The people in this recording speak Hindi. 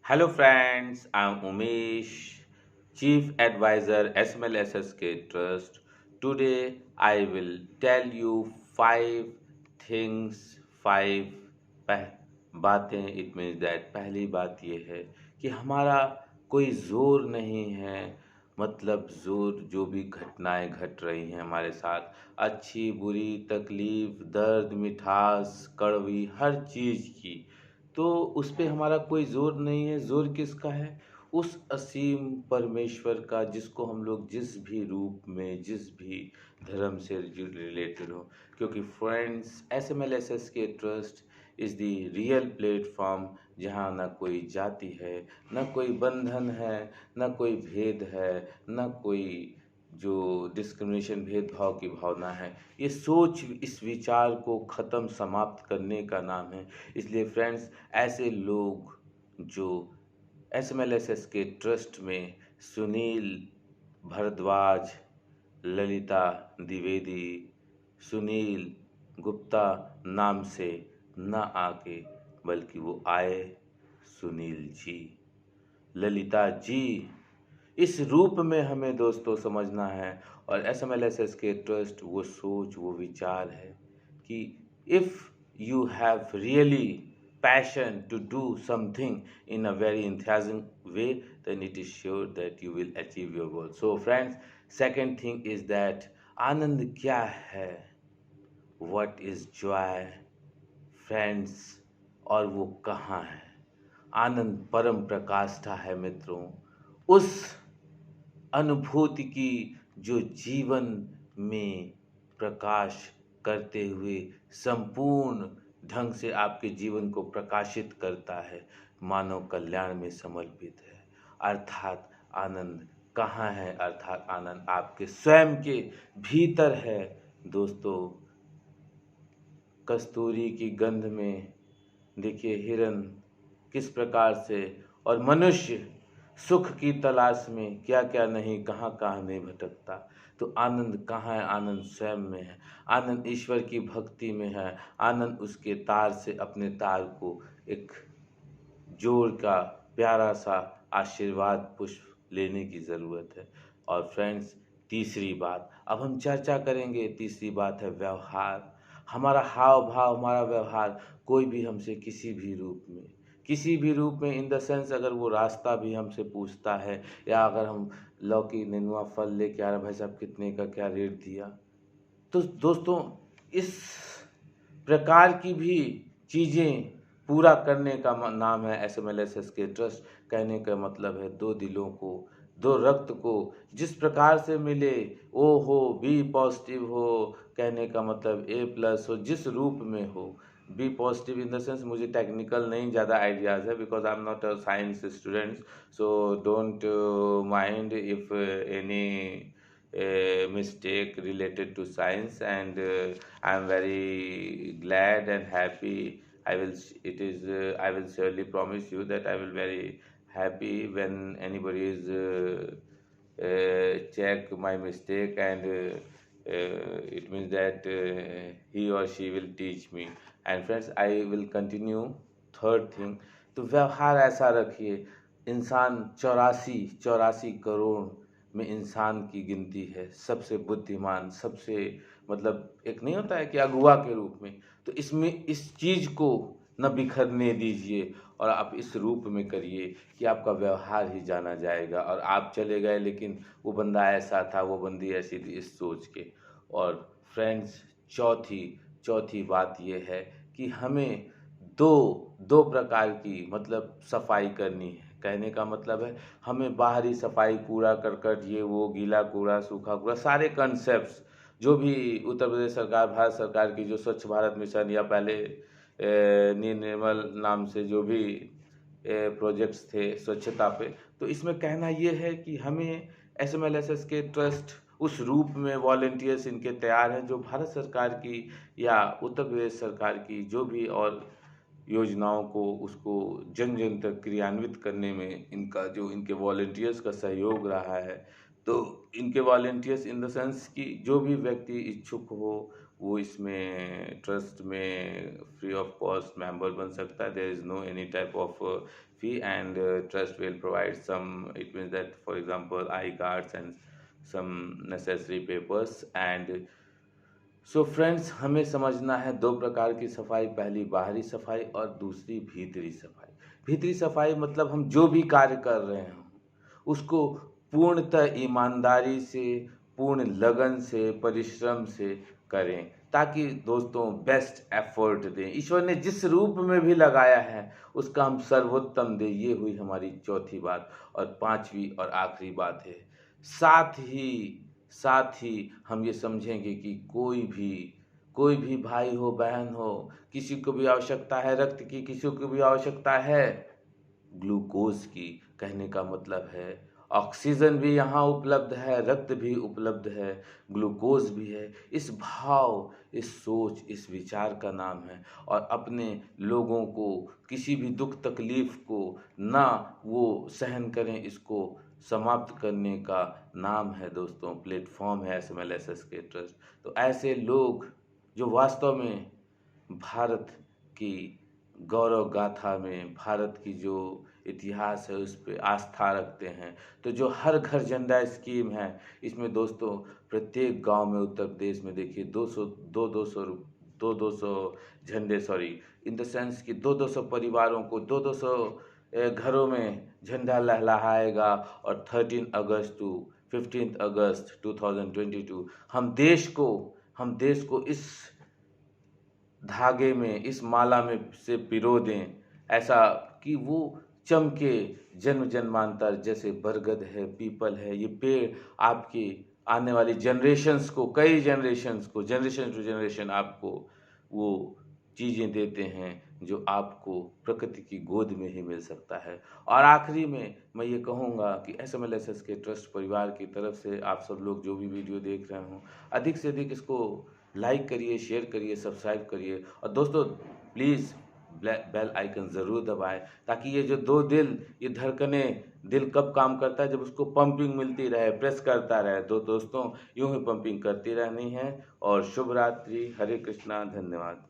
Hello friends, I'm Umesh, Chief Advisor SMLSSK Trust. Today I will tell you five things, five बातें. इट मीन्स दैट पहली बात ये है कि हमारा कोई ज़ोर नहीं है. मतलब ज़ोर जो भी घटनाएं घट रही हैं हमारे साथ, अच्छी बुरी तकलीफ़ दर्द मिठास कड़वी हर चीज़ की, तो उस पे हमारा कोई ज़ोर नहीं है. ज़ोर किसका है? उस असीम परमेश्वर का, जिसको हम लोग जिस भी रूप में जिस भी धर्म से रिलेटेड हो. क्योंकि फ्रेंड्स, एसएमएलएसएस के trust is the real platform जहाँ ना कोई जाति है, ना कोई बंधन है, ना कोई भेद है, ना कोई जो डिस्क्रिमिनेशन भेदभाव की भावना है. ये सोच, इस विचार को ख़त्म समाप्त करने का नाम है. इसलिए फ्रेंड्स, ऐसे लोग जो एसएमएलएसएस के ट्रस्ट में सुनील भारद्वाज, ललिता द्विवेदी, सुनील गुप्ता नाम से न आके, बल्कि वो आए सुनील जी, ललिता जी, इस रूप में हमें दोस्तों समझना है. और एसएमएलएसएस के ट्रस्ट वो सोच, वो विचार है कि if you have really passion to do something in a very enthusiasm way, then it is sure that you will achieve your goal. So friends, second thing is that आनंद क्या है? What is joy? फ्रेंड्स, और वो कहाँ है? आनंद परम प्रकाष्ठा है मित्रों, उस अनुभूति की जो जीवन में प्रकाश करते हुए संपूर्ण ढंग से आपके जीवन को प्रकाशित करता है, मानव कल्याण में समर्पित है. अर्थात आनंद कहाँ है? अर्थात आनंद आपके स्वयं के भीतर है. दोस्तों, कस्तूरी की गंध में देखिए हिरन किस प्रकार से, और मनुष्य सुख की तलाश में क्या क्या नहीं, कहाँ कहाँ नहीं भटकता. तो आनंद कहाँ है? आनंद स्वयं में है. आनंद ईश्वर की भक्ति में है. आनंद उसके तार से अपने तार को एक जोड़ का प्यारा सा आशीर्वाद पुष्प लेने की ज़रूरत है. और फ्रेंड्स, तीसरी बात अब हम चर्चा करेंगे. तीसरी बात है व्यवहार. हमारा हाव भाव, हमारा व्यवहार, कोई भी हमसे किसी भी रूप में इन द सेंस, अगर वो रास्ता भी हमसे पूछता है, या अगर हम लौकी नेनुआ फल लेके आ रहे, भाई साहब कितने का क्या रेट दिया, तो दोस्तों इस प्रकार की भी चीज़ें पूरा करने का नाम है एसएमएलएसएस के ट्रस्ट. कहने का मतलब है दो दिलों को, दो रक्त को जिस प्रकार से मिले, ओ हो बी पॉजिटिव हो, कहने का मतलब ए प्लस हो, जिस रूप में हो. Be positive in the sense, मुझे टेक्निकल नहीं ज़्यादा आइडियाज़ है, because I am not a science student, so don't mind if any mistake related to science. And I am very glad and happy. I will surely promise you that I will very happy when anybody is check my mistake, and it means that he or she will teach me. And friends, I will continue. Third thing, तो व्यवहार ऐसा रखिए. इंसान चौरासी चौरासी करोड़ में इंसान की गिनती है, सबसे बुद्धिमान, सबसे, मतलब एक नहीं होता है कि अगुआ के रूप में. तो इसमें इस चीज़ को न बिखरने दीजिए, और आप इस रूप में करिए कि आपका व्यवहार ही जाना जाएगा. और आप चले गए लेकिन वो बंदा ऐसा था, वो बंदी ऐसी थी, इस सोच के. और फ्रेंड्स, चौथी चौथी बात ये है कि हमें दो दो प्रकार की मतलब सफाई करनी है. कहने का मतलब है हमें बाहरी सफाई, कूड़ा करकट, ये वो, गीला कूड़ा सूखा कूड़ा, सारे कंसेप्ट्स जो भी उत्तर प्रदेश सरकार, भारत सरकार की जो स्वच्छ भारत मिशन, या पहले निर्मल नाम से जो भी प्रोजेक्ट्स थे स्वच्छता पे, तो इसमें कहना ये है कि हमें एसएमएलएसएस के ट्रस्ट उस रूप में वॉलेंटियर्स इनके तैयार हैं, जो भारत सरकार की या उत्तर प्रदेश सरकार की जो भी और योजनाओं को, उसको जन जन तक क्रियान्वित करने में इनका जो इनके वॉलेंटियर्स का सहयोग रहा है. तो इनके वॉलेंटियर्स इन द सेंस कि जो भी व्यक्ति इच्छुक हो, वो इसमें ट्रस्ट में फ्री ऑफ कॉस्ट मेंबर बन सकता है. There is no any type of fee, and trust will provide some, it means that for example I cards and some necessary papers. And so friends, हमें समझना है दो प्रकार की सफाई, पहली बाहरी सफाई और दूसरी भीतरी सफाई। भीतरी सफाई मतलब हम जो भी कार्य कर रहे हों उसको पूर्णतः ईमानदारी से, पूर्ण लगन से, परिश्रम से करें, ताकि दोस्तों बेस्ट एफर्ट दें। ईश्वर ने जिस रूप में भी लगाया है उसका हम सर्वोत्तम दें। ये हुई हमारी चौथी बात। और पांचवी और आखिरी बात है, साथ ही हम ये समझेंगे कि कोई भी भाई हो, बहन हो, किसी को भी आवश्यकता है रक्त की, किसी को भी आवश्यकता है ग्लूकोज की। कहने का मतलब है ऑक्सीजन भी यहाँ उपलब्ध है, रक्त भी उपलब्ध है, ग्लूकोज भी है। इस भाव, इस सोच, इस विचार का नाम है। और अपने लोगों को किसी भी दुख तकलीफ को ना वो सहन करें, इसको समाप्त करने का नाम है दोस्तों, प्लेटफॉर्म है SMLSSK ट्रस्ट। तो ऐसे लोग जो वास्तव में भारत की गौरव गाथा में, भारत की जो इतिहास है उस पे आस्था रखते हैं, तो जो हर घर झंडा स्कीम है, इसमें दोस्तों प्रत्येक गांव में उत्तर प्रदेश में देखिए 200 झंडे, सॉरी इन द सेंस कि 200 परिवारों को 200 घरों में झंडा लहराएगा। और 13 अगस्त टू 15 अगस्त 2022 हम देश को इस धागे में, इस माला में से पिरो दें, ऐसा कि वो चमके जन्म जन्मांतर। जैसे बरगद है, पीपल है, ये पेड़ आपके आने वाली जनरेशन्स को, कई जनरेशन्स को, जनरेशन टू जनरेशन आपको वो चीज़ें देते हैं जो आपको प्रकृति की गोद में ही मिल सकता है। और आखिरी में मैं ये कहूँगा कि SMLSSK ट्रस्ट परिवार की तरफ से आप सब लोग जो भी वीडियो देख रहे हों, अधिक से अधिक इसको लाइक करिए, शेयर करिए, सब्सक्राइब करिए। और दोस्तों प्लीज़ बेल आइकन ज़रूर दबाएं, ताकि ये जो दो दिल, ये धड़कनें, दिल कब काम करता है, जब उसको पंपिंग मिलती रहे, प्रेस करता रहे। तो दोस्तों यूं ही पंपिंग करती रहनी है। और शुभ रात्रि, हरे कृष्णा, धन्यवाद।